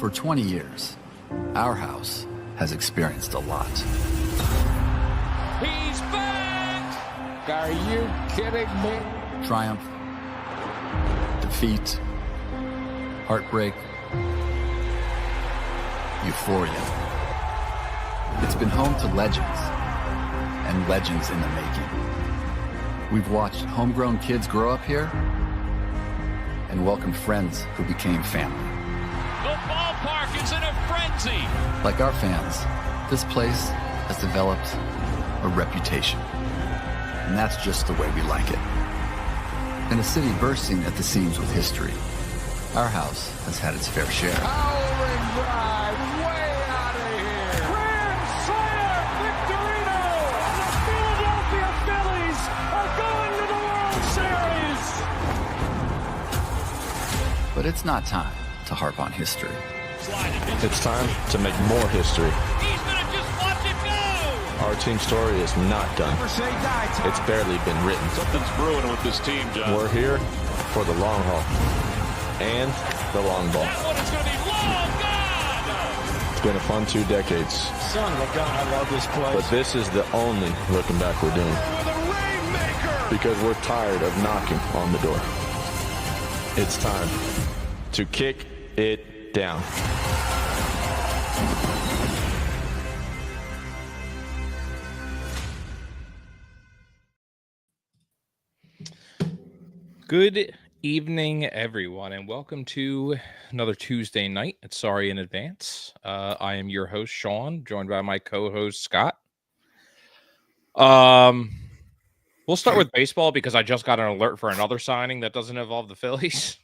For 20 years, our house has experienced a lot. He's back! Are you kidding me? Triumph, defeat, heartbreak, euphoria. It's been home to legends, and legends in the making. We've watched homegrown kids grow up here and welcomed friends who became family. The ballpark is in a frenzy! Like our fans, this place has developed a reputation. And that's just the way we like it. In a city bursting at the seams with history, our house has had its fair share. Howling drive, way out of here! Grand slam, Victorino! The Philadelphia Phillies are going to the World Series! But it's not time to harp on history. It's time to make more history. He's gonna just watch it go! Our team story is not done. It's barely been written. Something's brewing with this team, John. We're here for the long haul and the long ball. That one is gonna be long gone! It's been a fun 2 decades, Son of a gun, I love this place. but this is the only looking back we're doing With a rainmaker! because we're tired of knocking on the door. It's time to kick it down. Good evening, everyone, and welcome to another Tuesday night at Sorry in Advance. I am your host, Sean, joined by my co-host, Scott. We'll start with baseball because I just got an alert for another signing that doesn't involve the Phillies.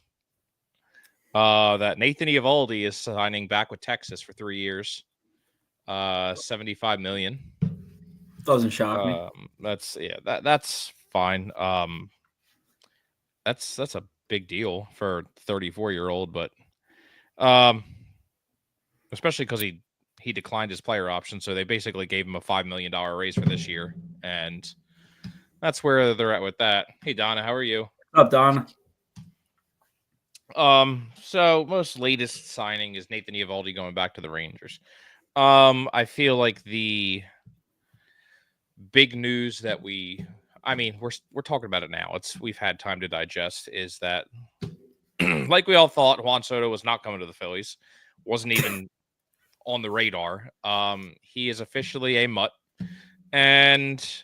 That Nathan Eovaldi is signing back with Texas for 3 years, $75 million. Doesn't shock me. That's fine. That's a big deal for a 34-year-old, but especially because he declined his player option, so they basically gave him a $5 million raise for this year, and that's where they're at with that. Hey, Donna, how are you? What's up, Donna? So most latest signing is Nathan Eovaldi going back to the Rangers. I feel like the big news that we're talking about it now. We've had time to digest. Is that like we all thought, Juan Soto was not coming to the Phillies, wasn't even on the radar. He is officially a mutt, and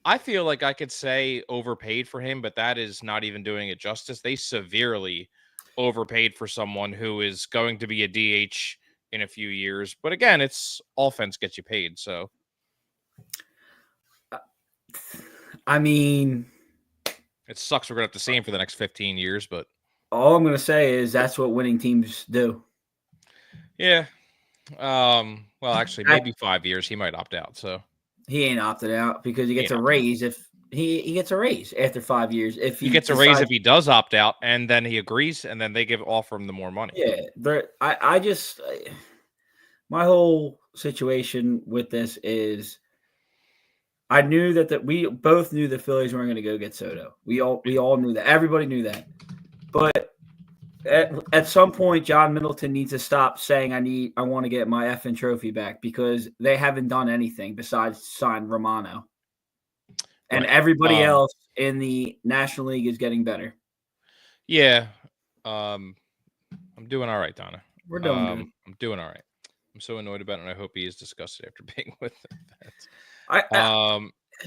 I feel like I could say overpaid for him, but that is not even doing it justice. They severely overpaid for someone who is going to be a DH in a few years. But again, it's offense gets you paid. So, I mean, it sucks we're going to have to see him for the next 15 years, but all I'm going to say is that's what winning teams do. yeah. Well, actually, maybe 5 years. He might opt out. So He ain't opted out because he gets a raise if he gets a raise after 5 years. If he gets a raise if he does opt out, and then he agrees, and then they offer him the more money. Yeah, my whole situation with this is I knew that we both knew the Phillies weren't going to go get Soto. We all knew that. Everybody knew that. But at some point, John Middleton needs to stop saying I want to get my effing trophy back because they haven't done anything besides sign Romano. And everybody else in the National League is getting better. Yeah. I'm doing all right, Donna. We're doing good. I'm doing all right. I'm so annoyed about it, and I hope he is disgusted after being with the Mets.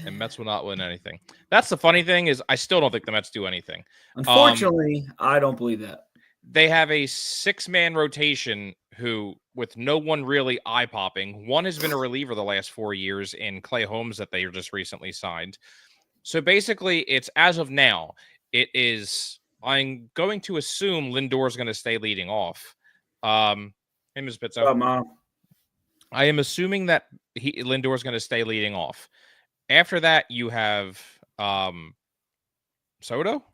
And Mets will not win anything. That's the funny thing is I still don't think the Mets do anything. Unfortunately, I don't believe that. They have a 6-man rotation who, with no one really eye-popping, one has been a reliever the last 4 years in Clay Holmes that they just recently signed. So basically, it's as of now, I'm going to assume Lindor is going to stay leading off. Hey, Ms. Pizzo. I am assuming that Lindor is going to stay leading off. After that, you have Soto.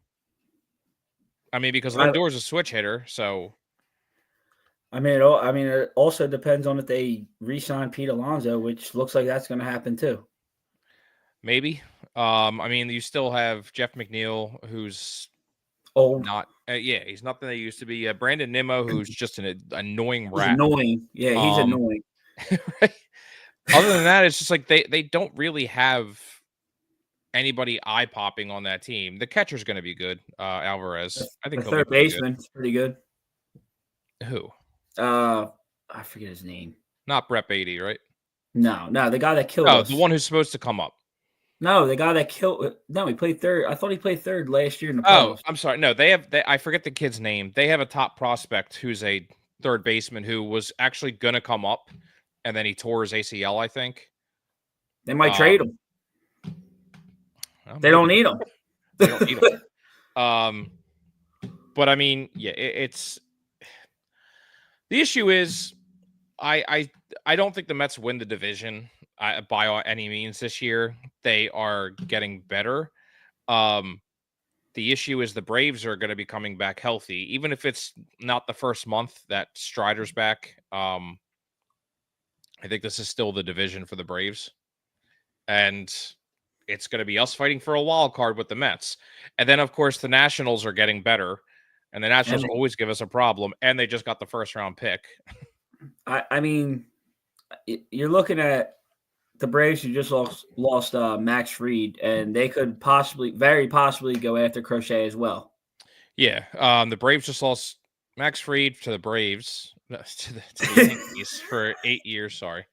Because Lindor is a switch hitter, so. It also depends on if they re-sign Pete Alonso, which looks like that's going to happen too. Maybe. You still have Jeff McNeil, who's old, not Yeah, he's nothing they used to be. Brandon Nimmo, who's just an annoying He's rat. annoying. Yeah, he's annoying. Right? Other than that, it's just like they don't really have anybody eye popping on that team. The catcher's going to be good. Alvarez, I think The he'll be third pretty baseman is pretty good. good. Who? I forget his name. Not Brett Beatty, right? No, the guy that killed Oh, us. the one who's supposed to come up. No, the guy that killed. No, he played third. I thought he played third last year in the Oh, playoffs. I'm sorry. No, I forget the kid's name. They have a top prospect who's a third baseman who was actually going to come up, and then he tore his ACL, I think. They might trade him. Well, They don't need him. They don't need him. But I mean, yeah, it's the issue is I don't think the Mets win the division by any means this year. They are getting better. The issue is the Braves are going to be coming back healthy, even if it's not the first month that Strider's back. I think this is still the division for the Braves, and it's going to be us fighting for a wild card with the Mets. And then, of course, the Nationals are getting better, and the Nationals always give us a problem, and they just got the first round pick. I mean, you're looking at the Braves who just lost Max Fried, and they could very possibly go after Crochet as well. Yeah, the Braves just lost Max Fried to the Braves, to the Yankees for 8 years. Sorry,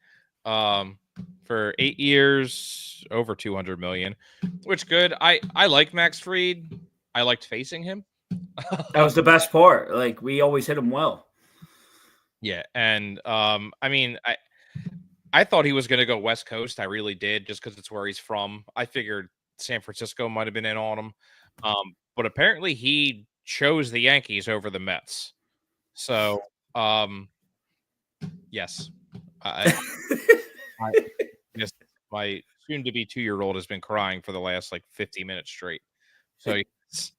for 8 years, over $200 million, which good. I like Max Fried. I liked facing him. That was the best part. Like, we always hit him well. Yeah, and I mean, I thought he was going to go West Coast. I really did, just because it's where he's from. I figured San Francisco might have been in on him, but apparently he chose the Yankees over the Mets. So, yes, yes, my soon-to-be 2-year-old has been crying for the last 50 minutes straight. So, yes.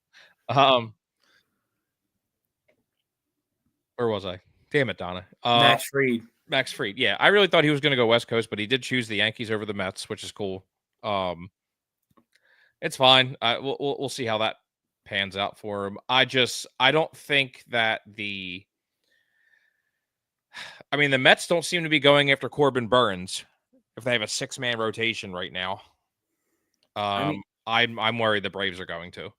Where was I? Damn it, Donna. Max Fried. Max Fried. Yeah, I really thought he was going to go West Coast, but he did choose the Yankees over the Mets, which is cool. It's fine. We'll see how that pans out for him. I don't think that the Mets don't seem to be going after Corbin Burns if they have a 6-man rotation right now. I'm worried the Braves are going to.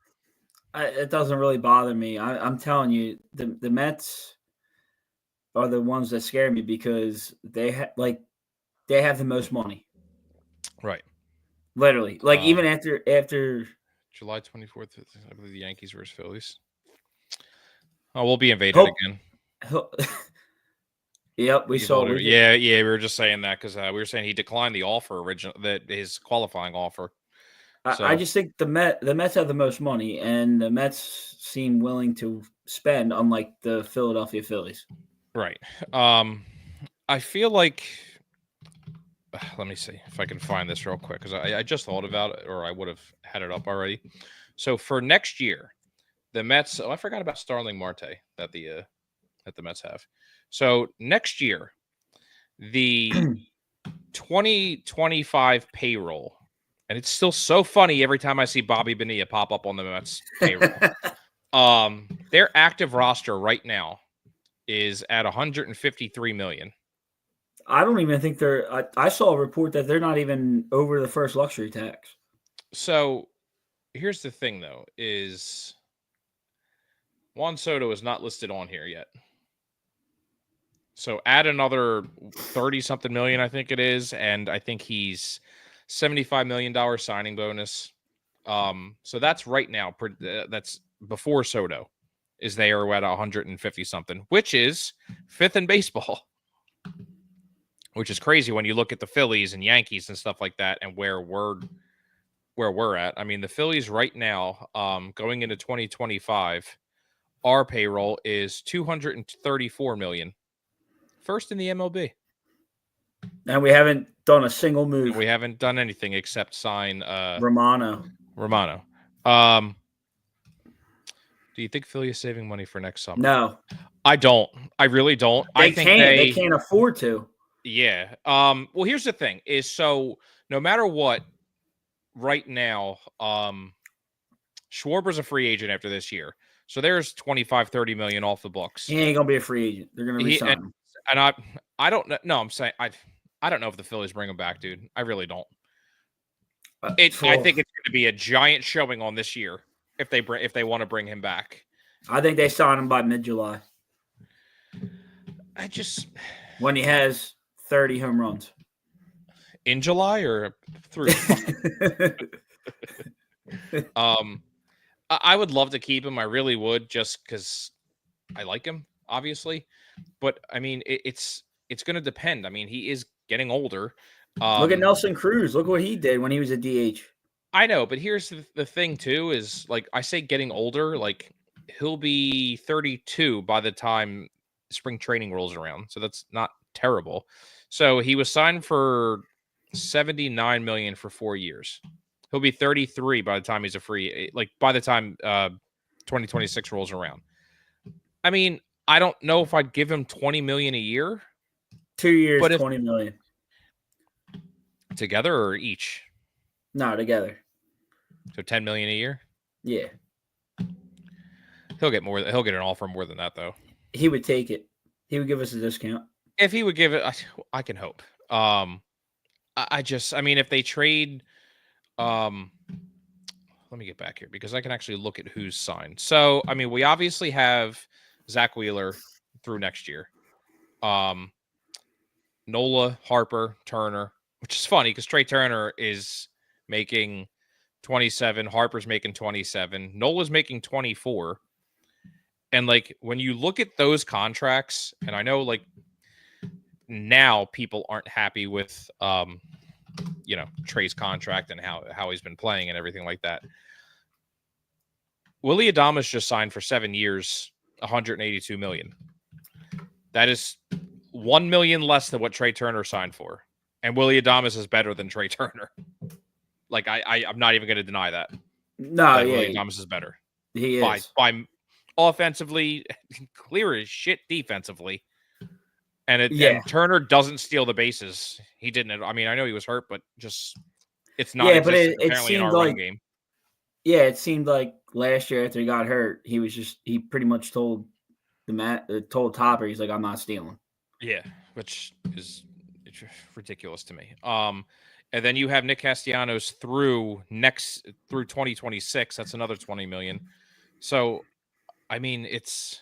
It doesn't really bother me. I'm telling you, the Mets are the ones that scare me because they have the most money. Right. Literally. Even after July 24th, I believe the Yankees versus Phillies. Oh, we'll be invaded again. Yep, we saw. Yeah, we were just saying that because we were saying he declined the offer his qualifying offer. So, I just think the Mets have the most money, and the Mets seem willing to spend, unlike the Philadelphia Phillies. Right. I feel like. Let me see if I can find this real quick because I just thought about it, or I would have had it up already. So for next year, the Mets. Oh, I forgot about Starling Marte that the Mets have. So next year, the 2025 payroll, and it's still so funny every time I see Bobby Bonilla pop up on the Mets payroll. Their active roster right now is at $153 million. I don't even think I saw a report that they're not even over the first luxury tax. So here's the thing, though, is Juan Soto is not listed on here yet. So add another 30-something million, I think it is, and I think he's $75 million signing bonus. So that's right now. That's before Soto is there at 150-something, which is 5th in baseball. Which is crazy when you look at the Phillies and Yankees and stuff like that, and where we're at. I mean, the Phillies right now, going into 2025, our payroll is $234 million. First in the MLB. And we haven't done a single move. We haven't done anything except sign Romano. Do you think Philly is saving money for next summer? No. I don't. I really don't. They can't afford to. Yeah. Well, here's the thing is, so no matter what, right now, Schwarber's a free agent after this year. So there's 25, 30 million off the books. He ain't gonna be a free agent. They're gonna re-sign him. And I don't know. No, I'm saying I don't know if the Phillies bring him back, dude. I really don't. I think it's going to be a giant showing on this year if they want to bring him back. I think they sign him by mid-July. When he has 30 home runs in July or through. I would love to keep him. I really would, just because I like him, obviously. But I mean, it's going to depend. I mean, he is getting older. Look at Nelson Cruz. Look what he did when he was a DH. I know, but here's the thing too: is like I say, getting older. Like he'll be 32 by the time spring training rolls around, so that's not terrible. So he was signed for $79 million for 4 years. He'll be 33 by the time he's a free. Like by the time 2026 rolls around. I mean, I don't know if I'd give him $20 million a year. 2 years, $20 million. Together or each? No, together. So $10 million a year? Yeah. He'll get more. He'll get an offer more than that, though. He would take it. He would give us a discount. If he would give it, I can hope. I mean, if they trade, let me get back here because I can actually look at who's signed. So, I mean, we obviously have Zach Wheeler through next year. Nola, Harper, Turner, which is funny because Trey Turner is making 27, Harper's making 27, Nola's making 24. And like when you look at those contracts, and I know like now people aren't happy with Trey's contract and how he's been playing and everything like that. Willy Adames just signed for 7 years, $182 million. That is $1 million less than what Trey Turner signed for. And Willy Adames is better than Trey Turner. Like I'm not even going to deny that. No, yeah. Willy Adames is better. He is. By offensively, clear as shit defensively. And Turner doesn't steal the bases. He didn't. I mean, I know he was hurt, but just it's not. Yeah, but it apparently in seemed our like run game. Yeah, it seemed like last year after he got hurt, he pretty much told Topper, he's like, I'm not stealing. Yeah, which is ridiculous to me. And then you have Nick Castellanos through 2026. That's another $20 million. So, I mean, it's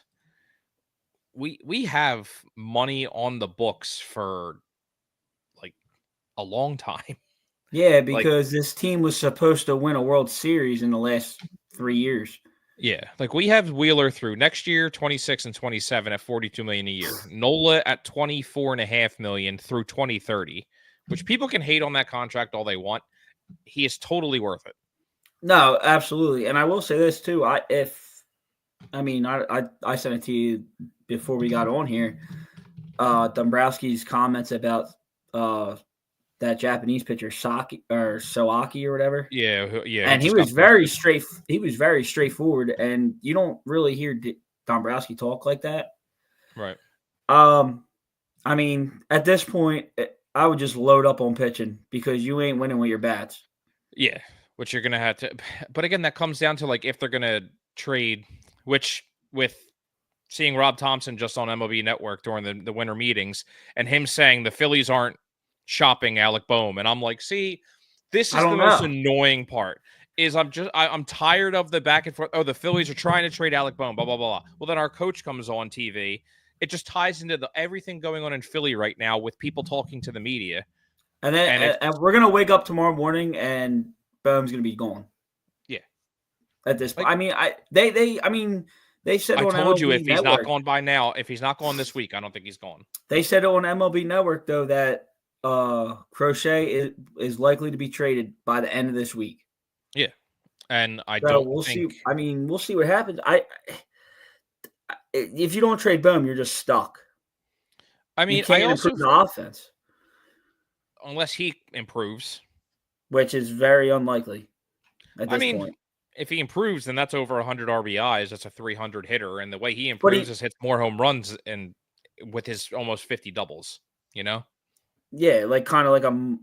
we have money on the books for like a long time. Yeah, because this team was supposed to win a World Series in the last 3 years. Yeah, like we have Wheeler through next year, 26 and 27 at $42 million a year. Nola at $24.5 million through 2030, which people can hate on that contract all they want. He is totally worth it. No, absolutely. And I will say this too. I sent it to you before we got on here. Dombrowski's comments about that Japanese pitcher Soaki or whatever. Yeah. And he was very straightforward, and you don't really hear Dombrowski talk like that. Right. I mean, at this point, I would just load up on pitching because you ain't winning with your bats. Yeah, which you're gonna have to. But again, that comes down to like if they're gonna trade, which with seeing Rob Thompson just on MLB Network during the winter meetings and him saying the Phillies aren't shopping Alec Boehm, and I'm like, see, this is the most annoying part. Is I'm tired of the back and forth. Oh, the Phillies are trying to trade Alec Boehm, blah blah blah. Well, then our coach comes on TV. It just ties into everything going on in Philly right now with people talking to the media. And then and we're gonna wake up tomorrow morning and Boehm's gonna be gone. Yeah. At this point, they said I on told MLB you if he's Network, not gone by now, if he's not gone this week, I don't think he's gone. They said on MLB Network though that Crochet is likely to be traded by the end of this week. Yeah, and we'll see. I mean, we'll see what happens. If you don't trade Boehm, you're just stuck. I mean, you can't improve the offense unless he improves, which is very unlikely at this point. If he improves, then that's over 100 RBIs. That's a 300 hitter, and the way he improves is hits more home runs and with his almost 50 doubles. You know? Yeah, like kind of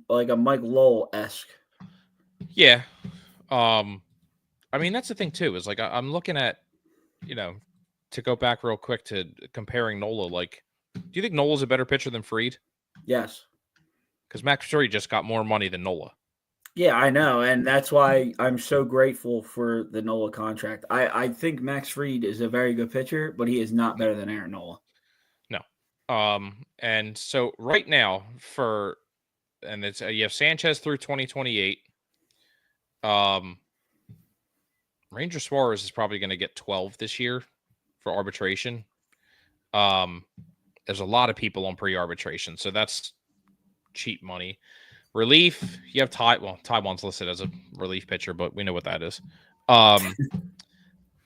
like a Mike Lowell-esque. Yeah. I mean, that's the thing too. Is like I'm looking at to go back real quick to comparing Nola, like, do you think Nola's a better pitcher than Fried? Yes. Because Max Fried just got more money than Nola. Yeah, I know, and that's why I'm so grateful for the Nola contract. I think Max Fried is a very good pitcher, but he is not better than Aaron Nola. No. And so right now it's you have Sanchez through 2028. Ranger Suarez is probably going to get 12 this year for arbitration. There's a lot of people on pre-arbitration, so that's cheap money. Relief, you have Taiwan's listed as a relief pitcher, but we know what that is.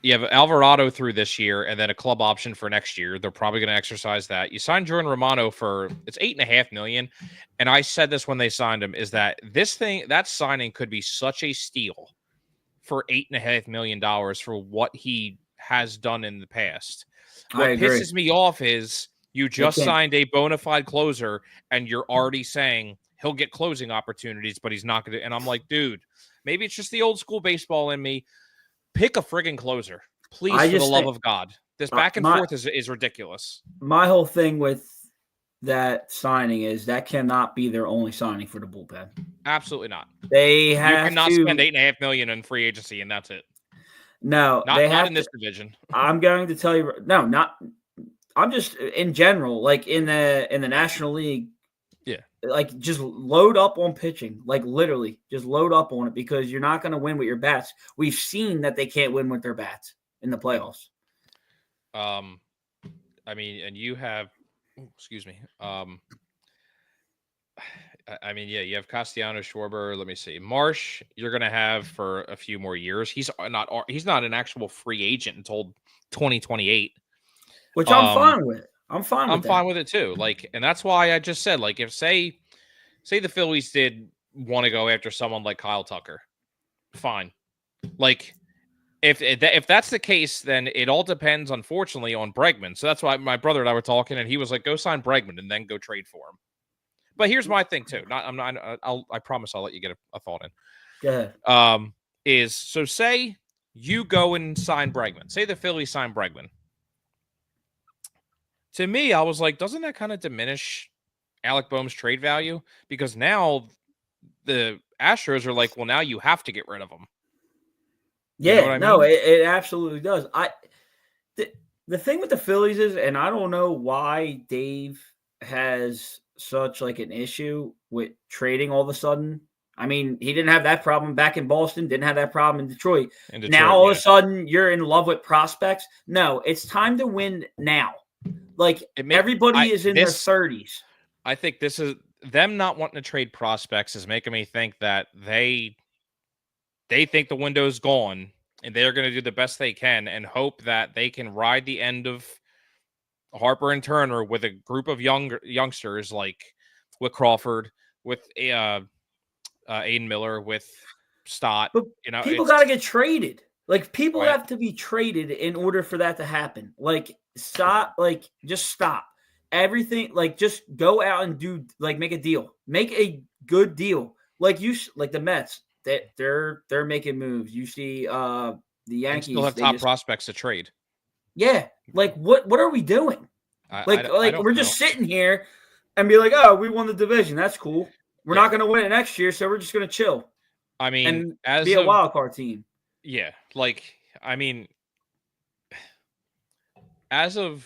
You have Alvarado through this year, and then a club option for next year. They're probably going to exercise that. You signed Jordan Romano for it's $8.5 million, and I said this when they signed him: is that that signing could be such a steal for $8.5 million for what he has done in the past. What pisses me off is you just signed a bona fide closer, and you're already saying he'll get closing opportunities, but he's not going to. And I'm like, dude, maybe it's just the old school baseball in me. Pick a friggin' closer, please, for the love of God. This back and forth is ridiculous. My whole thing with that signing is that cannot be their only signing for the bullpen. Absolutely not. They have you cannot spend $8.5 million in free agency, and that's it. No, not in this division. I'm going to tell you, no, not. I'm just in general, like in the National League. Yeah. Like just load up on pitching, like literally just load up on it because you're not going to win with your bats. We've seen that they can't win with their bats in the playoffs. I mean, and you have, excuse me. I mean, yeah, you have Castellanos, Schwarber. Let me see. Marsh, you're going to have for a few more years. He's not an actual free agent until 2028. Which I'm fine with. I'm fine with it too. Like, and that's why I just said, like, if say the Phillies did want to go after someone like Kyle Tucker, fine. Like, if that's the case, then it all depends, unfortunately, on Bregman. So that's why my brother and I were talking, and he was like, "Go sign Bregman and then go trade for him." But here's my thing too. I promise I'll let you get a thought in. Go ahead. So say you go and sign Bregman. Say the Phillies sign Bregman. To me, I was like, doesn't that kind of diminish Alec Boehm's trade value? Because now the Astros are like, well, now you have to get rid of him. Yeah, you know what I mean? It absolutely does. The thing with the Phillies is, and I don't know why Dave has such like an issue with trading all of a sudden. I mean, he didn't have that problem back in Boston, didn't have that problem in Detroit. Now all of a sudden you're in love with prospects. No, it's time to win now. Like everybody is in their 30s. I think this is them not wanting to trade prospects is making me think that they think the window's gone and they're going to do the best they can and hope that they can ride the end of Harper and Turner with a group of youngsters like with Crawford, with Aiden Miller, with Stott. But people got to get traded. Like people have to be traded in order for that to happen. Like stop. Like just stop everything. Like just go out and do like make a deal. Make a good deal. Like the Mets. They're making moves. You see the Yankees still have top prospects to trade. Yeah. Like what are we doing? We're just sitting here and be like, oh, we won the division. That's cool. We're not going to win it next year, so we're just going to chill. I mean, and be a wild card team. Yeah, like I mean, as of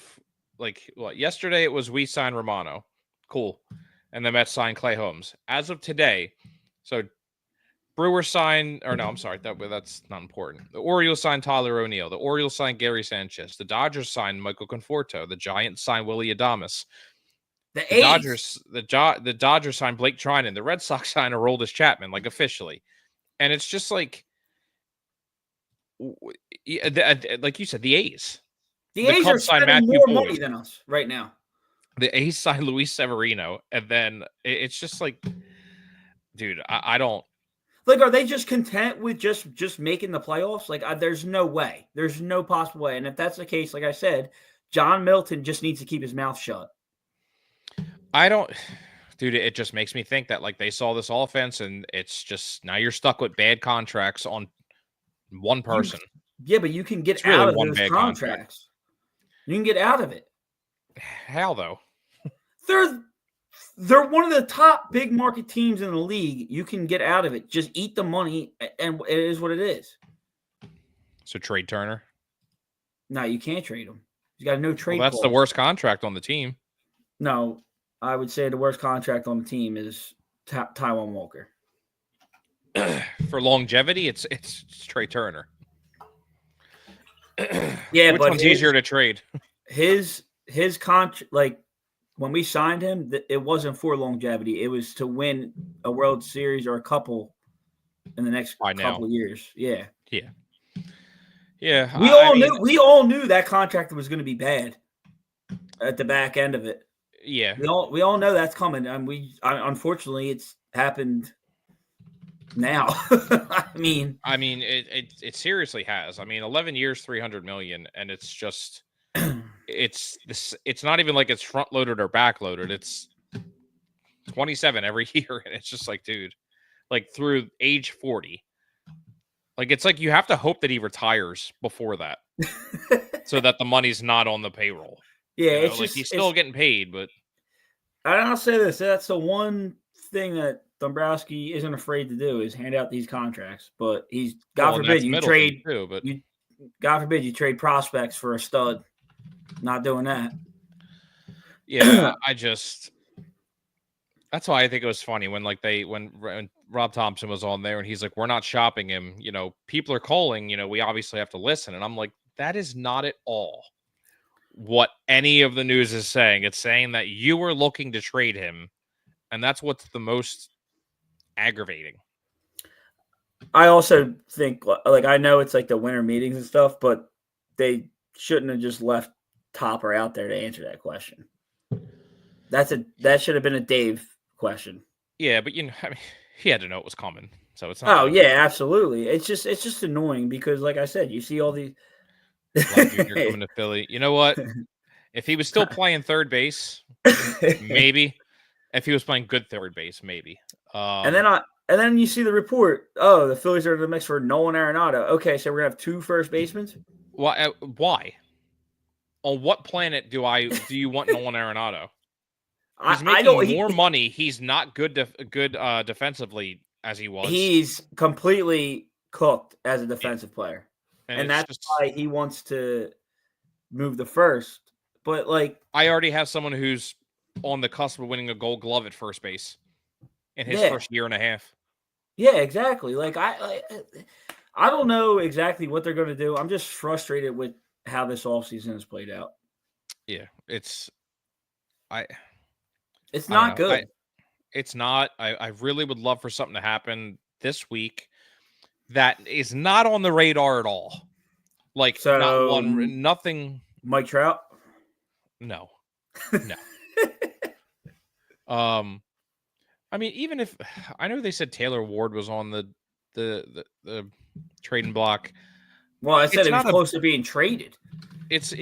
yesterday it was we signed Romano, cool, and the Mets signed Clay Holmes. As of today, so Brewers signed, or no, I'm sorry, that's not important. The Orioles signed Tyler O'Neill. The Orioles signed Gary Sanchez. The Dodgers signed Michael Conforto. The Giants signed Willie Adames. The Dodgers signed Blake Trinan. The Red Sox signed Aroldis Chapman, like officially, and it's just like. Like you said, the A's. The A's are spending more money than us right now. The A's signed Luis Severino, and then it's just like, dude, I don't. Like, are they just content with just making the playoffs? Like, there's no way. There's no possible way. And if that's the case, like I said, John Milton just needs to keep his mouth shut. I don't. Dude, it just makes me think that, like, they saw this offense, and it's just, now you're stuck with bad contracts on one person. Yeah, but you can get It's really out of one those bad contracts. contract. You can get out of it. How though? They're one of the top big market teams in the league. You can get out of it. Just eat the money, and it is what it is. So trade Turner. No, you can't trade him. He's got a no trade. Well, that's clause. the worst contract on the team. No, I would say the worst contract on the team is Taijuan Walker. For longevity, it's Trey Turner. Yeah, which but one's easier to trade? His contract, like when we signed him, it wasn't for longevity. It was to win a World Series or a couple in the next couple of years. Yeah. Yeah. We all knew that contract was going to be bad at the back end of it. Yeah. We all know that's coming, and unfortunately it's happened now. I mean, it seriously has. 11 years, $300 million, and it's just it's not even like it's front loaded or back loaded. It's 27 every year, and it's just like, dude, like through age 40. Like, it's like you have to hope that he retires before that so that the money's not on the payroll. Yeah, it's like he's still getting paid, but I'll say this: that's the one thing that Dombrowski isn't afraid to do is hand out these contracts. But he's God forbid you trade God forbid you trade prospects for a stud. Not doing that. Yeah, that's why I think it was funny when when Rob Thompson was on there and he's like, we're not shopping him. People are calling, we obviously have to listen. And I'm like, that is not at all what any of the news is saying. It's saying that you were looking to trade him. And that's what's the most aggravating. I also think, like, I know it's like the winter meetings and stuff, but they shouldn't have just left Topper out there to answer that question. That should have been a Dave question. Yeah, but he had to know it was coming, so it's not. Oh yeah, absolutely. It's just annoying because, like I said, you see all these. Jr. coming to Philly. You know what? If he was still playing third base, maybe. If he was playing good third base, maybe. And then you see the report. Oh, the Phillies are in the mix for Nolan Arenado. Okay, so we're gonna have 2 first basemen. Why? On what planet do you want Nolan Arenado? He's making more money. He's not good defensively as he was. He's completely cooked as a defensive player, and that's why he wants to move the first. But I already have someone who's on the cusp of winning a Gold Glove at first base in his first year and a half. Yeah, exactly. I don't know exactly what they're going to do. I'm just frustrated with how this offseason has played out. Yeah, it's not good. It's not. I really would love for something to happen this week that is not on the radar at all. Nothing. Mike Trout? No. Even if I know they said Taylor Ward was on the trading block. Well, I said it was close to being traded. It's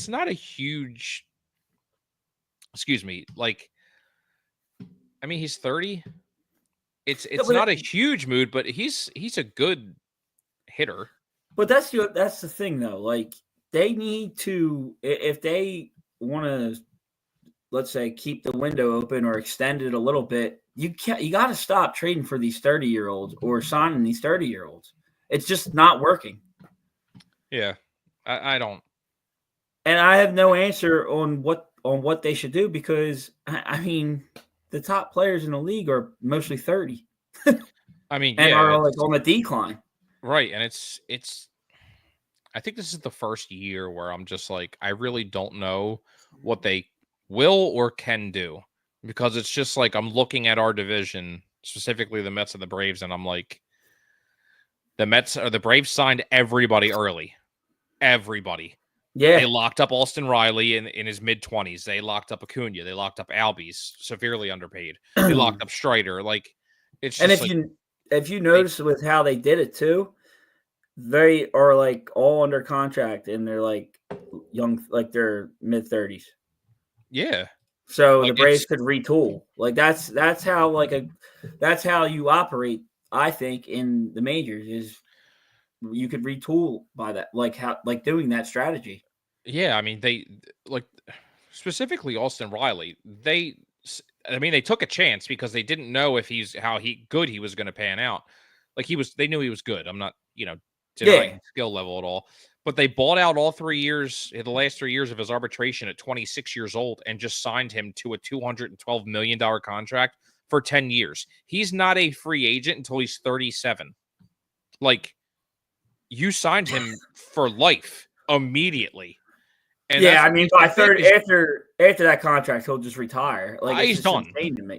not a huge. Excuse me. He's 30. It's not a huge mood, but he's a good hitter. But that's the thing though. They need to, if they want to, let's say, keep the window open or extend it a little bit, you got to stop trading for these 30-year-olds or signing these 30-year-olds. It's just not working. Yeah, I don't. And I have no answer on what they should do because the top players in the league are mostly 30. And are on the decline. Right, and it's. I think this is the first year where I'm just like, I really don't know what they will or can do because it's just like I'm looking at our division, specifically the Mets and the Braves, and I'm like, the Braves signed everybody early. Everybody. Yeah. They locked up Austin Riley in his mid-20s. They locked up Acuna. They locked up Albies, severely underpaid. They locked up Strider. It's just if you notice with how they did it too, they are all under contract and they're young, they're mid-30s. Yeah. So the Braves could retool. That's how that's how you operate, I think, in the majors is you could retool by that, like doing that strategy. Yeah, I mean, they like specifically Austin Riley. They took a chance because they didn't know if how good he was going to pan out. Like they knew he was good. I'm not, denying skill level at all. But they bought out all 3 years, the last 3 years of his arbitration at 26 years old, and just signed him to a $212 million contract for 10 years. He's not a free agent until he's 37. Like, you signed him for life immediately. And yeah, I mean, by third after that contract, he'll just retire. Like, he's done.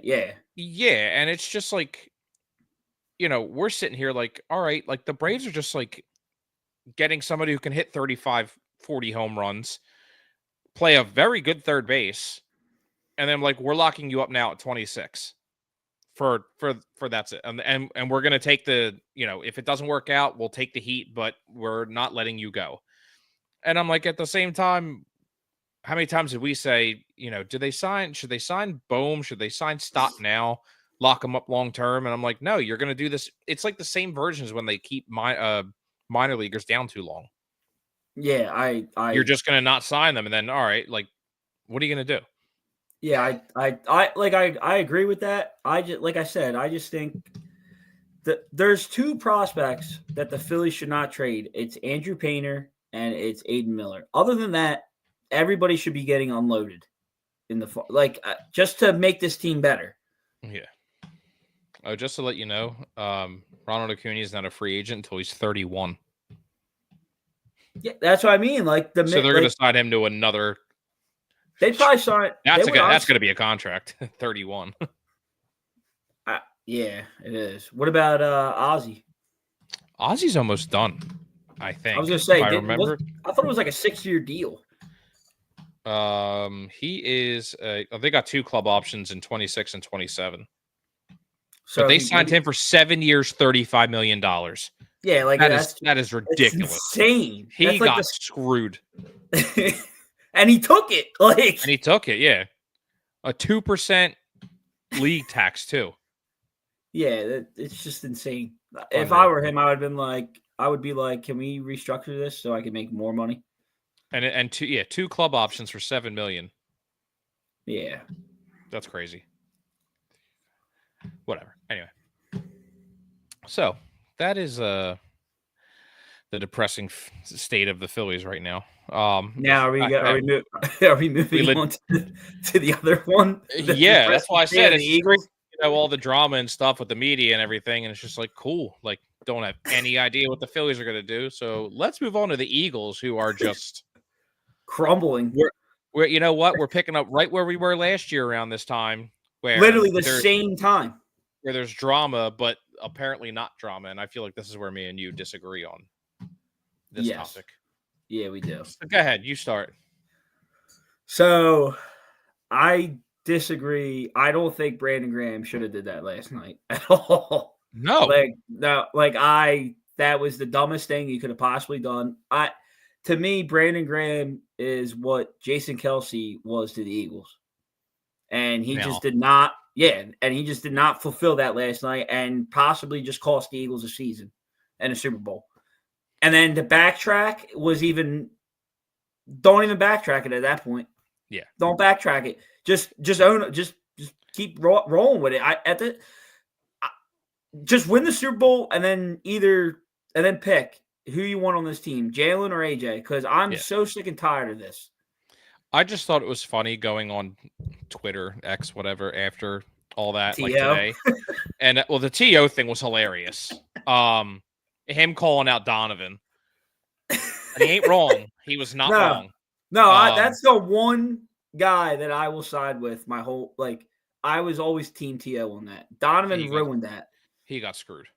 Yeah, yeah, and it's just like, we're sitting here like, all right, like the Braves are just like getting somebody who can hit 35, 40 home runs, play a very good third base, and then like we're locking you up now at 26 for that's it, and we're gonna take the if it doesn't work out, we'll take the heat, but we're not letting you go. And I'm like, at the same time, how many times did we say, should they sign Bohm? Should they sign Stott now? Lock them up long term? And I'm like, no, you're going to do this. It's like the same versions when they keep minor leaguers down too long. Yeah, you're just going to not sign them, and then all right, like, what are you going to do? Yeah, I agree with that. I just think that there's two prospects that the Phillies should not trade. It's Andrew Painter and it's Aiden Miller. Other than that, everybody should be getting unloaded in the just to make this team better. Yeah. Oh, just to let you know, Ronald Acuna is not a free agent until he's 31. Yeah, that's what I mean. So they're going to sign him to another. They probably sign. That's going to be a contract. 31. Yeah, it is. What about Ozzy? Ozzy's almost done, I think. I was going to say, I remember. I thought it was like a 6-year deal. He is. They got 2 club options in 26 and 27. So but they signed him for 7 years, $35 million. Yeah, like that is ridiculous. Insane. He got screwed, and he took it. Yeah, a 2% league tax too. Yeah, it's just insane. If I were him, I would be like, can we restructure this so I can make more money? And 2 club options for $7 million. Yeah, that's crazy. Whatever. Anyway, so that is the depressing state of the Phillies right now. Now are we moving on to the other one? Yeah, that's why I said it's Eagles. All the drama and stuff with the media and everything, and it's just like, cool. Like, don't have any idea what the Phillies are going to do. So let's move on to the Eagles, who are just crumbling. We're you know what? We're picking up right where we were last year around this time, where literally the same time, where there's drama, but apparently not drama. And I feel like this is where me and you disagree on this topic. Yeah, we do. So go ahead, you start. So I disagree. I don't think Brandon Graham should have did that last night at all. No. That was the dumbest thing you could have possibly done. To me, Brandon Graham is what Jason Kelce was to the Eagles. And he just did not, and he just did not fulfill that last night and possibly just cost the Eagles a season and a Super Bowl. And then the backtrack was don't even backtrack it at that point. Yeah. Don't backtrack it. Just own it. Just keep rolling with it. Just win the Super Bowl and then pick who you want on this team, Jalen or AJ, because I'm so sick and tired of this. I just thought it was funny going on Twitter, X, whatever, after all that, like today. And the TO thing was hilarious. Him calling out Donovan. And he ain't wrong. He was not wrong. No, that's the one guy that I will side with my whole, I was always team TO on that. Donovan ruined that. He got screwed.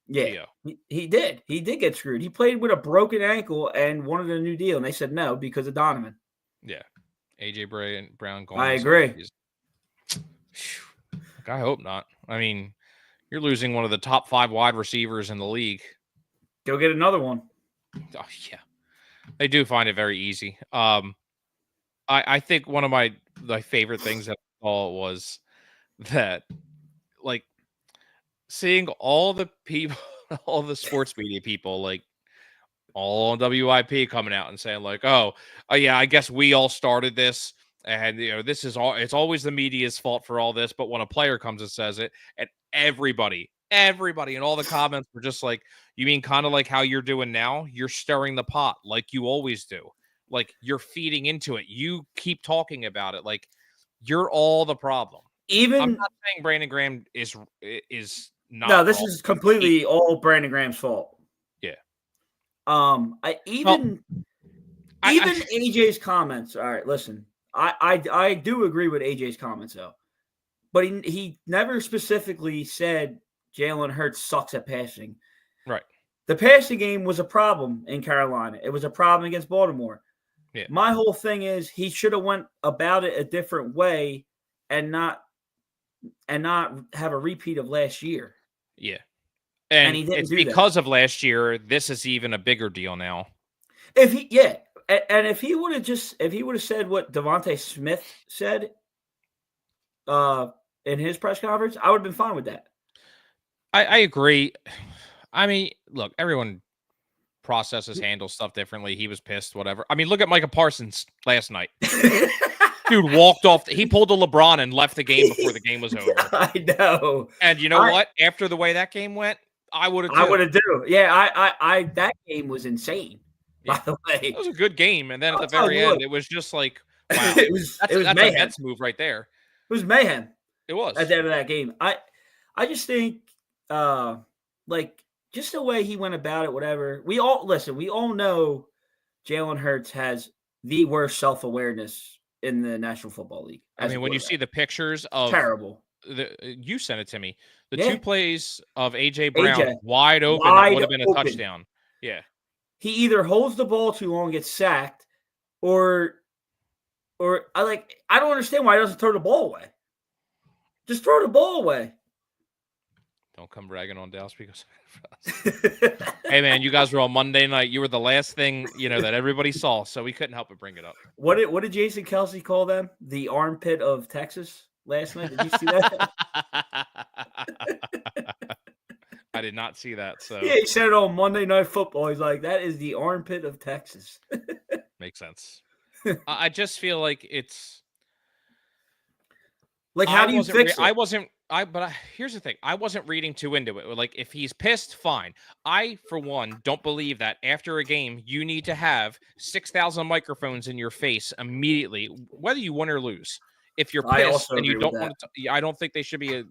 Yeah, he did. He did get screwed. He played with a broken ankle and wanted a new deal, and they said no because of Donovan. Yeah. AJ Brown going. I agree. I hope not. I mean, you're losing one of the top 5 wide receivers in the league. Go get another one. Oh, yeah. They do find it very easy. I think one of my favorite things that I saw was that, seeing all the people, all the sports media people, all on WIP coming out and saying like, oh yeah, I guess we all started this. And, this is it's always the media's fault for all this. But when a player comes and says it, and everybody in all the comments were just like, you mean kind of like how you're doing now? You're stirring the pot like you always do. Like you're feeding into it. You keep talking about it. Like you're all the problem. I'm not saying Brandon Graham is not. No, this is completely all Brandon Graham's fault. Yeah. AJ's comments. All right, listen. I do agree with AJ's comments though, but he never specifically said Jalen Hurts sucks at passing. Right. The passing game was a problem in Carolina. It was a problem against Baltimore. Yeah. My whole thing is he should have went about it a different way and not have a repeat of last year. Yeah. And he didn't it's do because of last year, this is even a bigger deal now. If he would have said what Devontae Smith said in his press conference, I would have been fine with that. I agree. I mean, look, everyone processes, handles stuff differently. He was pissed, whatever. I mean, look at Micah Parsons last night. Dude walked off. He pulled a LeBron and left the game before the game was over. I know. And you know what? After the way that game went, I would have. I would have too. Yeah, I that game was insane. By the way, it was a good game, and then at the very end, it was just like, wow, it was that's mayhem. A Mets move right there. It was mayhem. It was at the end of that game. I just think, like just the way he went about it, whatever. We all know Jalen Hurts has the worst self-awareness in the National Football League. I mean, when you see the pictures of terrible, you sent it to me. The two plays of AJ Brown wide open would have been a touchdown. Yeah. He either holds the ball too long, gets sacked, or I don't understand why he doesn't throw the ball away. Just throw the ball away. Don't come bragging on Dallas because hey man, you guys were on Monday night. You were the last thing that everybody saw, so we couldn't help but bring it up. What did Jason Kelsey call them? The armpit of Texas last night. Did you see that? I did not see that. So yeah, he said it on Monday Night Football. He's like, "That is the armpit of Texas." Makes sense. I just feel like it's like, how do you fix it? But here's the thing. I wasn't reading too into it. Like, if he's pissed, fine. I, for one, don't believe that after a game, you need to have 6,000 microphones in your face immediately, whether you win or lose. If you're pissed and you don't want to, I don't think they should be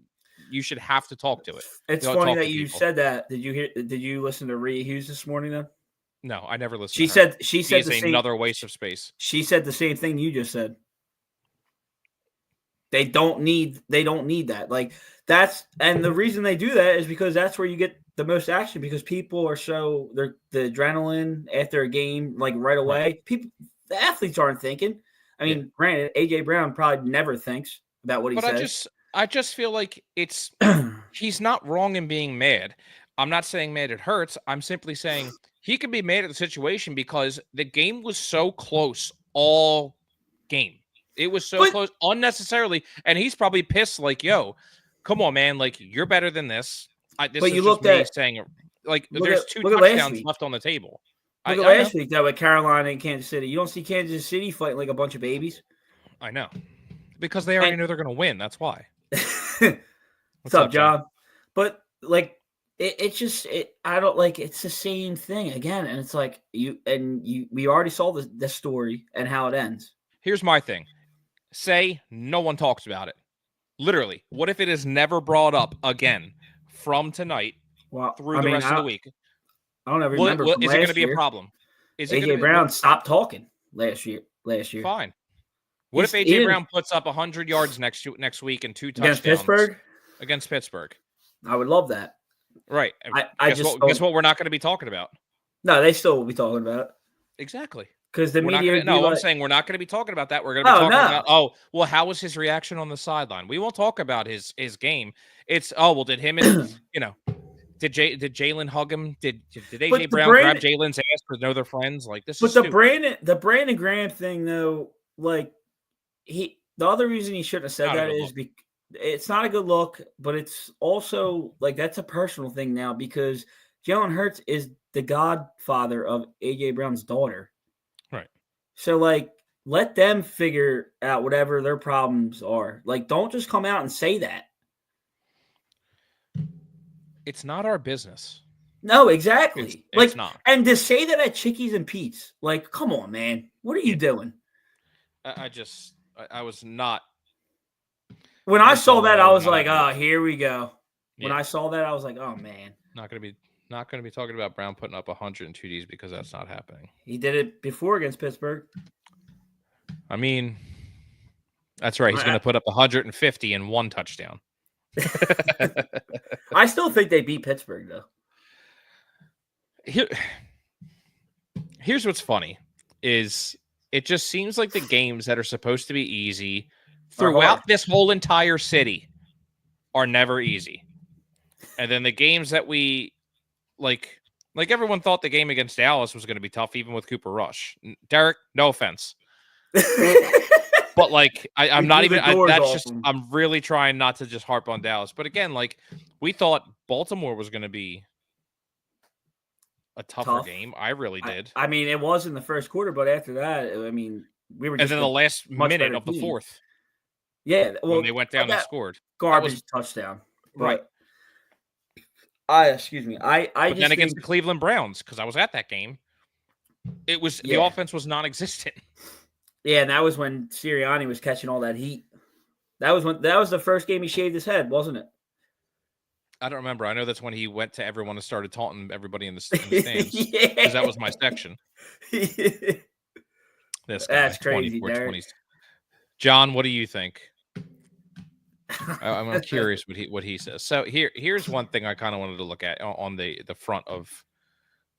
you should have to talk to it. It's funny that you said that. Did you listen to Rhea Hughes this morning though? No, I never listened. She said another waste of space. She said the same thing you just said. They don't need that. Like and the reason they do that is because that's where you get the most action, because people are the adrenaline after a game, like right away. Right. The athletes aren't thinking. I mean, granted, AJ Brown probably never thinks about what he says. I just feel like he's not wrong in being mad. I'm not saying mad it hurts. I'm simply saying he could be mad at the situation because the game was so close all game. It was so close unnecessarily. And he's probably pissed like, yo, come on, man. Like, you're better than this. This is just me saying, like, there's two touchdowns left on the table. Look at last week, though, with Carolina and Kansas City. You don't see Kansas City fighting like a bunch of babies. I know. Because they already know they're going to win. That's why. What's up, John? But like, it's the same thing again, and it's like we already saw the story and how it ends. Here's my thing: say no one talks about it. Literally, what if it is never brought up again from tonight through the rest of the week? I don't ever remember. Is it going to be a problem? AJ Brown stopped talking last year. Fine. What if AJ Brown puts up 100 yards next week and 2 touchdowns against Pittsburgh? I would love that. Right. Guess what we're not going to be talking about? No, they still will be talking about it. Exactly. Because the media. I'm saying we're not going to be talking about that. We're going to be talking about, how was his reaction on the sideline? We won't talk about his game. It's, did him and, did Jalen hug him? Did AJ Brown grab Jalen's ass because they're friends? Like, this is stupid. The Brandon Graham thing, though, like, the other reason he shouldn't have said that is it's not a good look, but it's also like that's a personal thing now because Jalen Hurts is the godfather of A.J. Brown's daughter. Right. So, like, let them figure out whatever their problems are. Like, don't just come out and say that. It's not our business. No, exactly. It's not. And to say that at Chickies and Pete's, like, come on, man. What are you doing? I was not. When I saw that, I was like, not oh, here we go. When Yeah. I saw that, I was like, oh, man. Not going to be talking about Brown putting up 102 Ds because that's not happening. He did it before against Pittsburgh. I mean, that's right. He's going to put up 150 and 1 touchdown. I still think they beat Pittsburgh, though. Here's what's funny is it just seems like the games that are supposed to be easy throughout this whole entire city are never easy. And then the games that we like everyone thought the game against Dallas was going to be tough, even with Cooper Rush. Derek, no offense. But like, I'm not even, that's just, I'm really trying not to just harp on Dallas. But again, like we thought Baltimore was going to be a tougher game. I really did. I mean, it was in the first quarter, but after that, I mean, we were just. And then the last minute of the fourth. Yeah. Well, when they went down and scored. Garbage touchdown. Right. Excuse me. I but then against the Cleveland Browns, because I was at that game, it was the offense was non-existent. Yeah, and that was when Sirianni was catching all that heat. That was the first game he shaved his head, wasn't it? I don't remember. I know that's when he went to everyone and started taunting everybody in the stands. Because that was my section. This guy, that's crazy, Derek. John, what do you think? I'm curious what he says. So here's one thing I kind of wanted to look at on the front of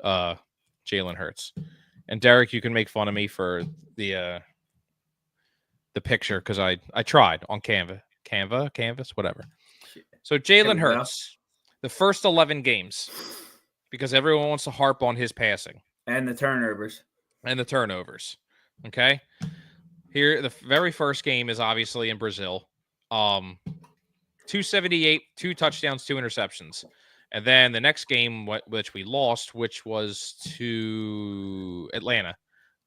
Jalen Hurts. And Derek, you can make fun of me for the picture because I tried on canvas, whatever. So Jalen Hurts, the first 11 games, because everyone wants to harp on his passing and the turnovers. Okay, here the very first game is obviously in Brazil. 278, 2 touchdowns, 2 interceptions. And then the next game, which we lost, which was to Atlanta,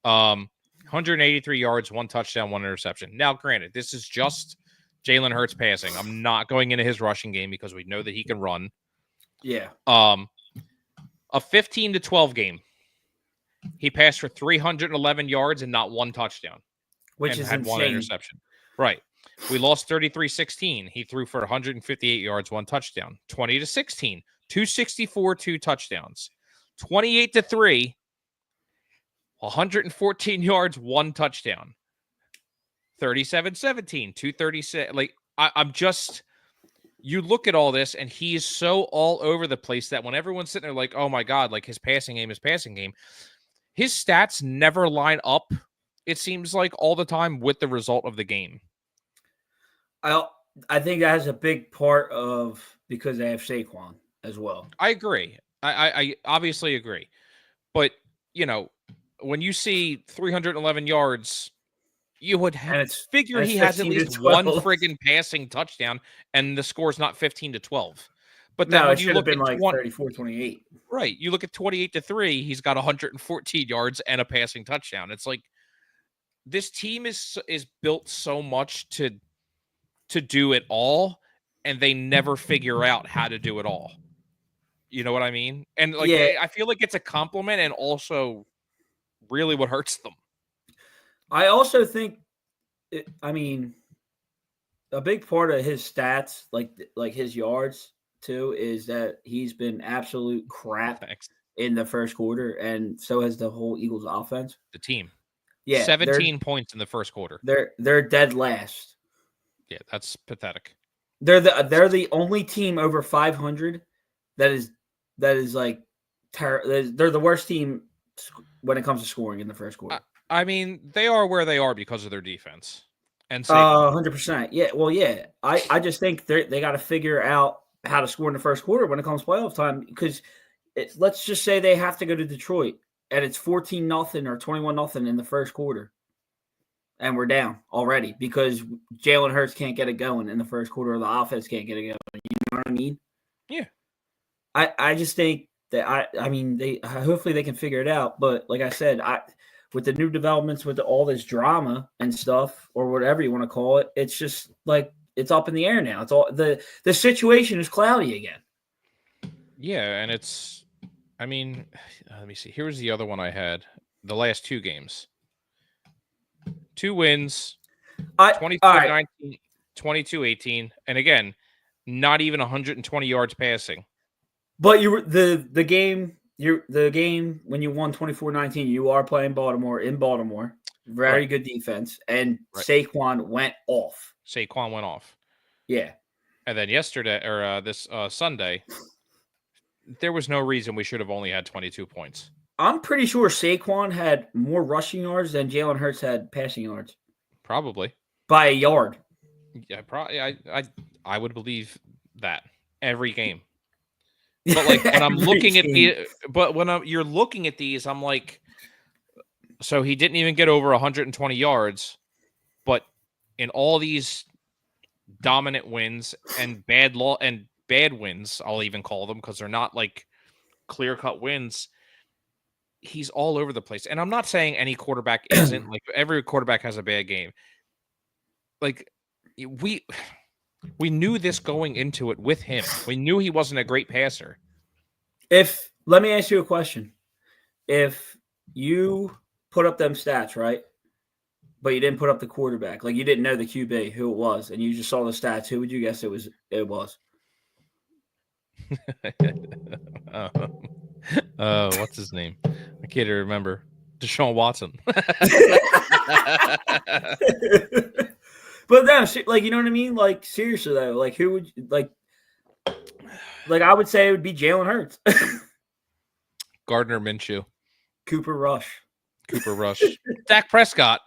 183 yards, 1 touchdown, 1 interception. Now, granted, this is just Jalen Hurts passing. I'm not going into his rushing game because we know that he can run. Yeah. A 15-12 game, he passed for 311 yards and not 1 touchdown, which is had insane. 1 interception. Right. We lost 33-16. He threw for 158 yards, 1 touchdown. 20-16, 264, 2 touchdowns. 28-3, 114 yards, 1 touchdown. 37-17, 236. Like I'm just, you look at all this, and he is so all over the place that when everyone's sitting there like, oh my God, like his passing game, his stats never line up. It seems like all the time with the result of the game. I think that has a big part of because they have Saquon as well. I agree. I obviously agree. But, you know, when you see 311 yards, you would figure he has at least 1 friggin' passing touchdown, and the score's not 15-12. But then when you look at like 34-28. Right. You look at 28-3, he's got 114 yards and a passing touchdown. It's like this team is built so much to do it all, and they never figure out how to do it all. You know what I mean? And like, I feel like it's a compliment and also really what hurts them. I also think, a big part of his stats, like his yards too, is that he's been absolute crap in the first quarter, and so has the whole Eagles offense. The team. Yeah. 17 points in the first quarter. They're dead last. Yeah, that's pathetic. They're the only team over 500 that is like they're the worst team when it comes to scoring in the first quarter. I mean, they are where they are because of their defense. And 100%. Yeah. Well, yeah. I just think they got to figure out how to score in the first quarter when it comes to playoff time, because let's just say they have to go to Detroit and it's 14-0 or 21-0 in the first quarter. And we're down already because Jalen Hurts can't get it going in the first quarter, or the offense can't get it going. You know what I mean? Yeah. I just think I mean, hopefully they can figure it out. But like I said, with the new developments, with all this drama and stuff, or whatever you want to call it, it's just like it's up in the air now. It's all the situation is cloudy again. Yeah, and it's. I mean, let me see. Here's the other one I had. The last 2 games. 2 wins. 22-19, 22-18, and again, not even 120 yards passing. But you were the game when you won 24-19, you are playing Baltimore in Baltimore. Very good defense, and Saquon went off. Yeah. And then yesterday or this Sunday, there was no reason we should have only had 22 points. I'm pretty sure Saquon had more rushing yards than Jalen Hurts had passing yards. Probably. By a yard. Yeah, probably. I would believe that every game. But like when I'm looking at you're looking at these, I'm like, so he didn't even get over 120 yards, but in all these dominant wins and bad wins, I'll even call them because they're not like clear-cut wins. He's all over the place. And I'm not saying any quarterback isn't. Like every quarterback has a bad game. Like we knew this going into it with him. We knew he wasn't a great passer. Let me ask you a question. If you put up them stats, right? But you didn't put up the quarterback, like you didn't know the QB who it was, and you just saw the stats, who would you guess it was? What's his name? I can't even remember. Deshaun Watson. But then, like, you know what I mean? Like, seriously though, like, who would like? I would say it would be Jalen Hurts, Gardner Minshew, Cooper Rush, Dak Prescott.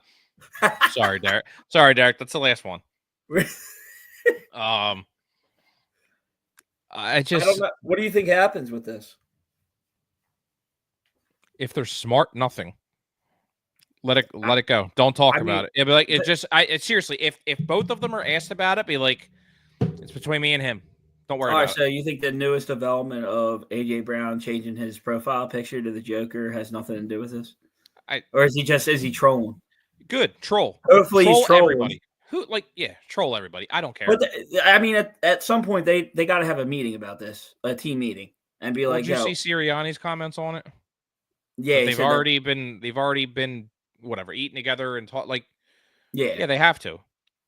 Sorry, Derek. That's the last one. I don't know. What do you think happens with this? If they're smart, nothing. Let it go. Don't talk about it. It'd be like seriously, if both of them are asked about it, be like, it's between me and him. Don't worry about it. So you think the newest development of AJ Brown changing his profile picture to the Joker has nothing to do with this? Or is he trolling? Good. Troll. Hopefully he's trolling everybody. Troll everybody. I don't care. But at some point they got to have a meeting about this, a team meeting, and be like, did you see Sirianni's comments on it? Yeah, they've already been whatever, eating together and talk like. Yeah, they have to.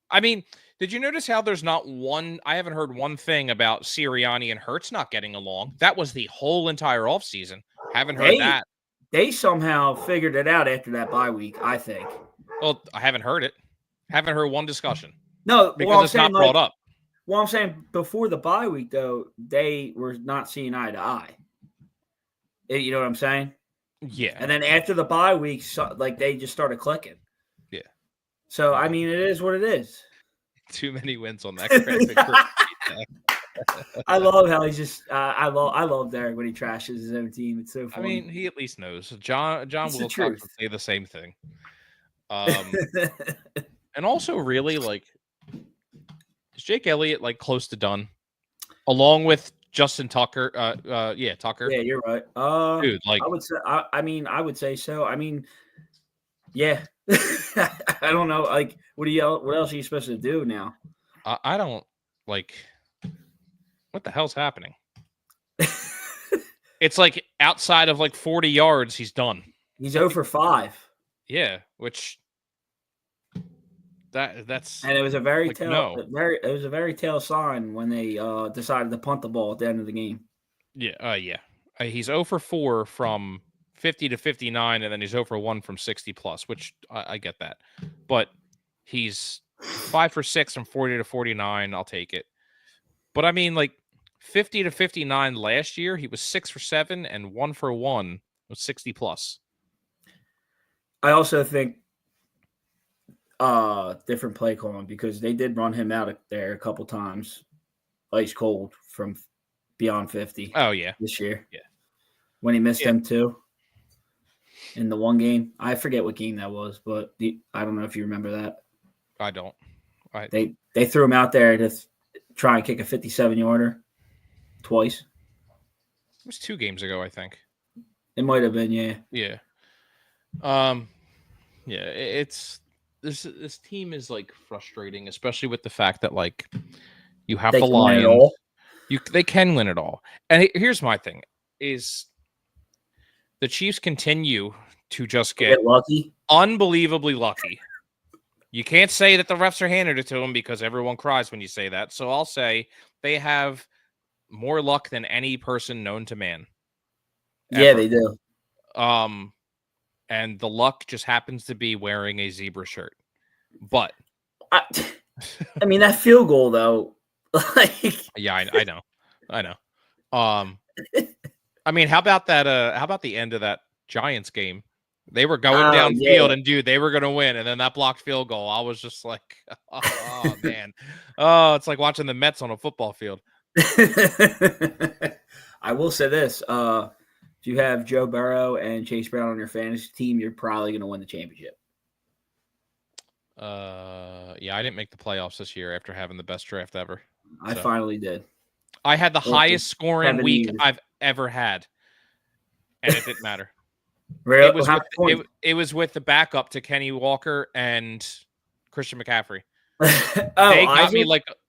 I mean, did you notice how there's not one? I haven't heard one thing about Sirianni and Hurts not getting along. That was the whole entire offseason. Haven't heard that. They somehow figured it out after that bye week, I think. Well, I haven't heard it. Haven't heard one discussion. No, because it's not brought up. Well, I'm saying before the bye week, though, they were not seeing eye to eye. You know what I'm saying? Yeah. And then after the bye week, they just started clicking. Yeah. So, I mean, it is what it is. Too many wins on that graphic. I love how he's just I love Derek when he trashes his own team. It's so funny. I mean, he at least knows. John will say the same thing. And also really like, is Jake Elliott like close to done? Along with Justin Tucker. Tucker. Yeah, you're right. Dude, like I would say I would say so. I mean, yeah. I don't know. Like, what else are you supposed to do now? I don't like what the hell's happening? It's like outside of like 40 yards, he's done. He's 0 for 5. Yeah, which that's and it was a very like, it was a very tell sign when they decided to punt the ball at the end of the game. Yeah. He's 0 for 4 from 50 to 59, and then he's 0 for 1 from 60 plus, which I get that. But he's 5 for 6 from 40 to 49. I'll take it. But I mean, like 50 to 59 last year, he was 6 for 7 and 1 for 1 with 60 plus. I also think different play calling because they did run him out there a couple times, ice cold from beyond 50. Oh yeah, this year. Yeah, when he missed them too. In the one game, I forget what game that was, but I don't know if you remember that. I don't. They threw him out there to try and kick a 57-yarder twice. was 2 games ago, I think. It might have been, yeah. Yeah. Yeah, it's this team is like frustrating, especially with the fact that like you have They the can win it Lions. all. They can win it all. And here's my thing is the Chiefs continue to just get lucky. unbelievably lucky. You can't say that the refs are handed it to them because everyone cries when you say that. So I'll say they have more luck than any person known to man. Yeah, ever. they do. And the luck just happens to be wearing a zebra shirt. But I mean, that field goal though, like yeah, I know. I mean, how about that? How about the end of that Giants game? They were going downfield, and dude, they were going to win, and then that blocked field goal. I was just like, oh man, it's like watching the Mets on a football field. I will say this: if you have Joe Burrow and Chase Brown on your fantasy team, you're probably going to win the championship. Yeah, I didn't make the playoffs this year after having the best draft ever. I finally did. I had the highest scoring week I've ever had, and it didn't matter. Really? It was with the backup to Kenny Walker and Christian McCaffrey.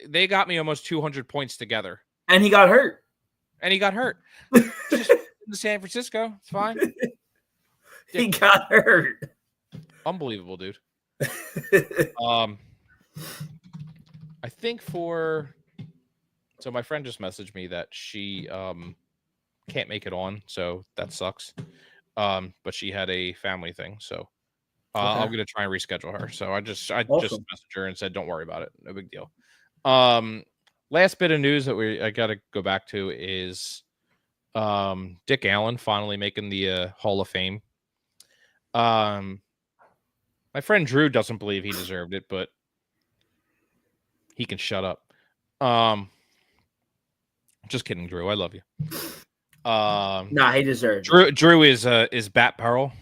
They got me almost 200 points together. And he got hurt. Just in San Francisco, it's fine. He got hurt. Unbelievable, dude. I think so my friend just messaged me that she can't make it on, so that sucks. But she had a family thing, so I'm gonna try and reschedule her. So I just messaged her and said, don't worry about it, no big deal. Last bit of news that I gotta go back to is Dick Allen finally making the Hall of Fame. My friend Drew doesn't believe he deserved it, but he can shut up. Just kidding, Drew. I love you. Nah, he deserved it. Drew is Bat Pearl.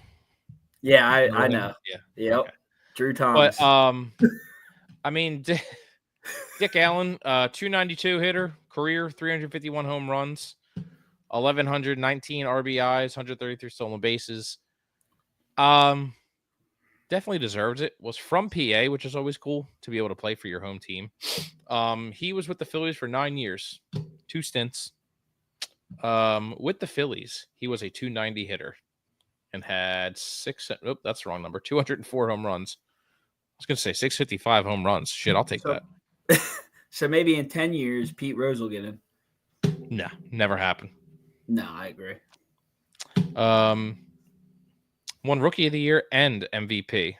Yeah, I know. Yeah. Yep. Okay. Drew Thomas. But I mean, Dick Allen, 292 hitter, career 351 home runs, 1,119 RBIs, 133 stolen bases. Definitely deserves it. Was from PA, which is always cool to be able to play for your home team. He was with the Phillies for 9 years, 2 stints. With the Phillies, he was a 290 hitter and had that's the wrong number. 204 home runs. I was going to say 655 home runs. Shit, I'll take that. So maybe in 10 years, Pete Rose will get in. No, never happened. No, I agree. Won Rookie of the Year and MVP.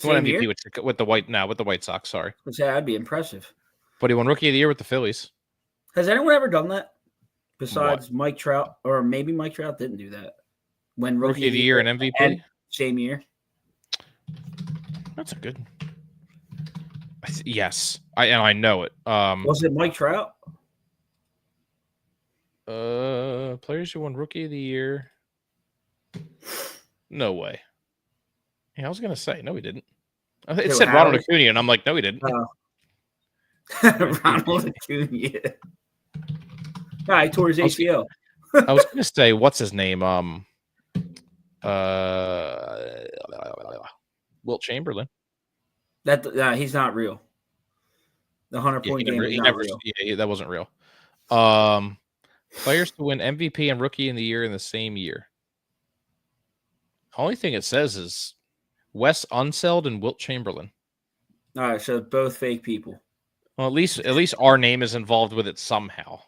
Won MVP with the White Sox. Sorry, that'd be impressive. But he won Rookie of the Year with the Phillies. Has anyone ever done that besides Mike Trout? Or maybe Mike Trout didn't do that. When Rookie of the Year and MVP same year. That's a good. Yes, I know it. Was it Mike Trout? Players who won Rookie of the Year. No way. Yeah, I was gonna say no, he didn't. It said Ronald Acuna, and I'm like, no, he didn't. Ronald Acuna. He tore his ACL. I was gonna say, what's his name? Wilt Chamberlain. He's not real. The 100-point game is not real. Yeah, that wasn't real. Players to win MVP and Rookie in the Year in the same year. Only thing it says is Wes Unseld and Wilt Chamberlain. All right, so both fake people. Well, at least our name is involved with it somehow.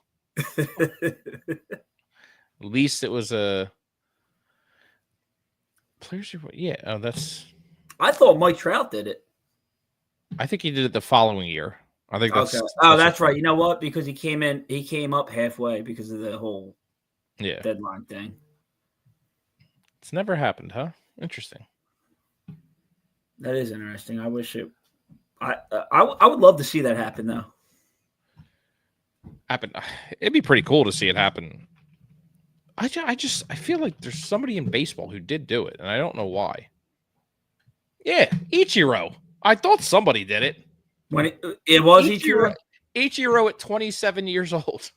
At least it was a players. Yeah, that's. I thought Mike Trout did it. I think he did it the following year. I think that's. Okay. Oh, that's right. You know what? Because he came up halfway because of the whole deadline thing. It's never happened, huh? Interesting. That is interesting. I wish it. I would love to see that happen, though. It'd be pretty cool to see it happen. I feel like there's somebody in baseball who did do it, and I don't know why. Yeah, Ichiro. I thought somebody did it. When it was Ichiro? Ichiro at 27 years old.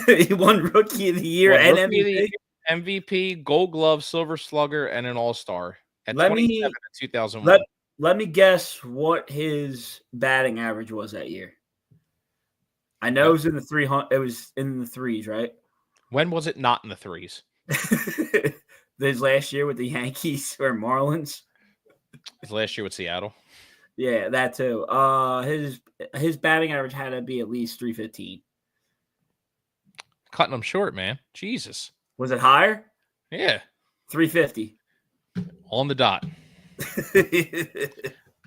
He won Rookie of the Year Won and Rookie of the MVP. Year, MVP, Gold Glove, Silver Slugger, and an All-Star at Let 27 me- in 2001. Let me guess what his batting average was that year. I know it was in the 300. It was in the threes, right? When was it not in the threes? His last year with the Yankees or Marlins. His last year with Seattle. Yeah, that too. His batting average had to be at least 315. Cutting him short, man. Jesus. Was it higher? Yeah. 350. On the dot.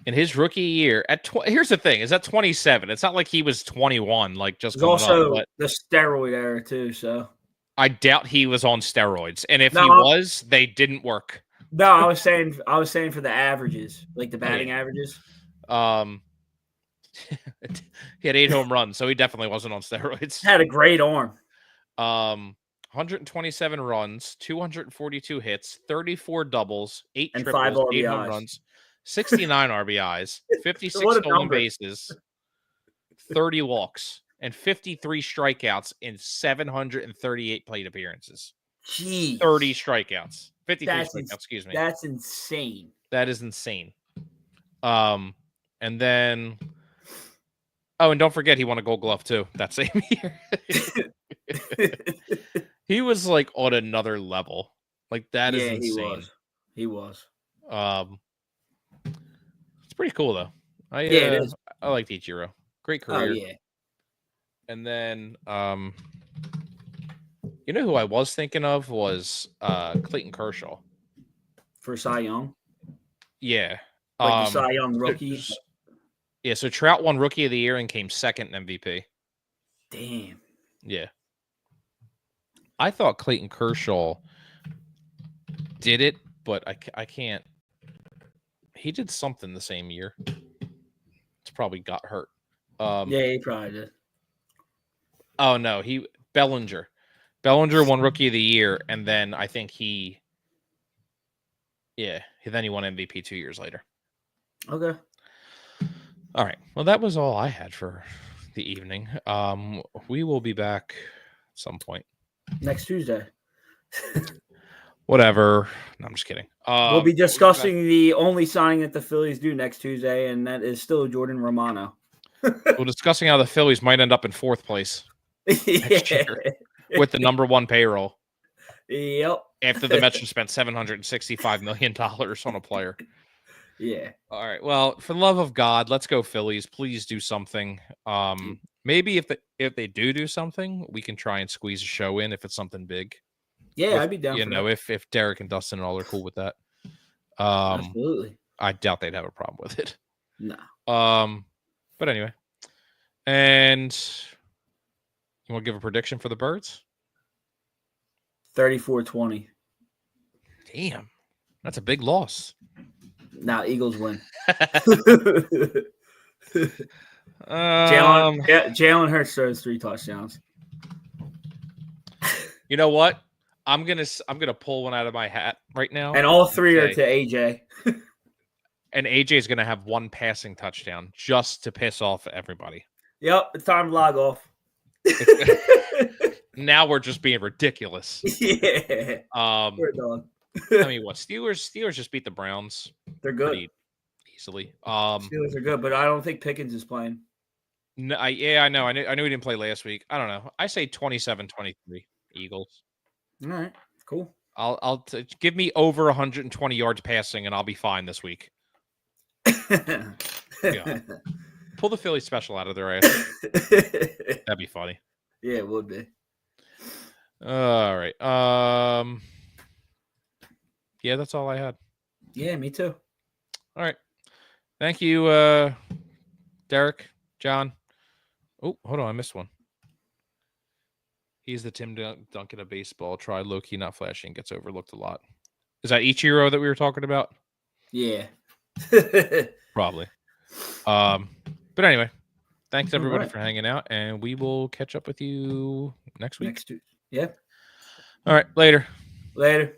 In his rookie year, here's the thing: is at 27. It's not like he was 21, like just It's coming also up. But the steroid era too. So I doubt he was on steroids, and if No, he was, they didn't work. no, I was saying for the averages, like the batting yeah. averages. He had 8 home runs, so he definitely wasn't on steroids. Had a great arm. 127 runs, 242 hits, 34 doubles, 8 And triples, 5 8 home RBIs. runs, 69 RBIs, 56 What a stolen number. bases, 30 walks, and 53 strikeouts in 738 plate appearances. Jeez. 30 strikeouts. 53 That's strikeouts, excuse me. That's insane. That is insane. And then and don't forget he won a Gold Glove too that same year. He was like on another level. Like that is insane. He was. It's pretty cool though. It is. I liked Ichiro. Great Oh career. yeah. And then you know who I was thinking of was Clayton Kershaw. For Cy Young. Yeah. Like the Cy Young rookie. Yeah, so Trout won Rookie of the Year and came second in MVP. Damn. Yeah. I thought Clayton Kershaw did it, but I can't. He did something the same year. It's probably got hurt. Yeah, he probably did. Oh, no. Bellinger. Bellinger won Rookie of the Year, and then I think he won MVP 2 years later. Okay. All right. Well, that was all I had for the evening. We will be back at some point. Next Tuesday. Whatever. No, I'm just kidding. We'll be discussing the only signing that the Phillies do next Tuesday, and that is still Jordan Romano. We're discussing how the Phillies might end up in 4th place next year with the number 1 payroll. Yep. After the Mets spent $765 million on a player. Yeah. All right. Well, for the love of God, let's go Phillies. Please do something. Maybe if they do something, we can try and squeeze a show in if it's something big. Yeah, I'd be down for that. If Derek and Dustin and all are cool with that. Absolutely. I doubt they'd have a problem with it. No. But anyway. And you want to give a prediction for the Birds? 34-20. Damn. That's a big loss. Now Eagles win. Jalen Jalen Hurts throws 3 touchdowns. You know what? I'm gonna pull one out of my hat right now. And all 3 are to AJ. And AJ's gonna have 1 passing touchdown just to piss off everybody. Yep, it's time to log off. Now we're just being ridiculous. Yeah. We're done. I mean, what? Steelers just beat the Browns. They're good. Pretty easily. Steelers are good, but I don't think Pickens is playing. No, I know. I knew he didn't play last week. I don't know. I say 27-23 Eagles. All right, cool. I'll give me over 120 yards passing, and I'll be fine this week. Yeah. Pull the Philly special out of their ass. That'd be funny. Yeah, it would be. All right. Yeah, that's all I had. Yeah, me too. All right. Thank you, Derek, John. Oh, hold on. I missed one. He's the Tim Duncan of baseball. Try low-key, not flashy, and gets overlooked a lot. Is that Ichiro that we were talking about? Yeah. Probably. But anyway, thanks everybody for hanging out, and we will catch up with you next week. Yeah. All right. Later. Later.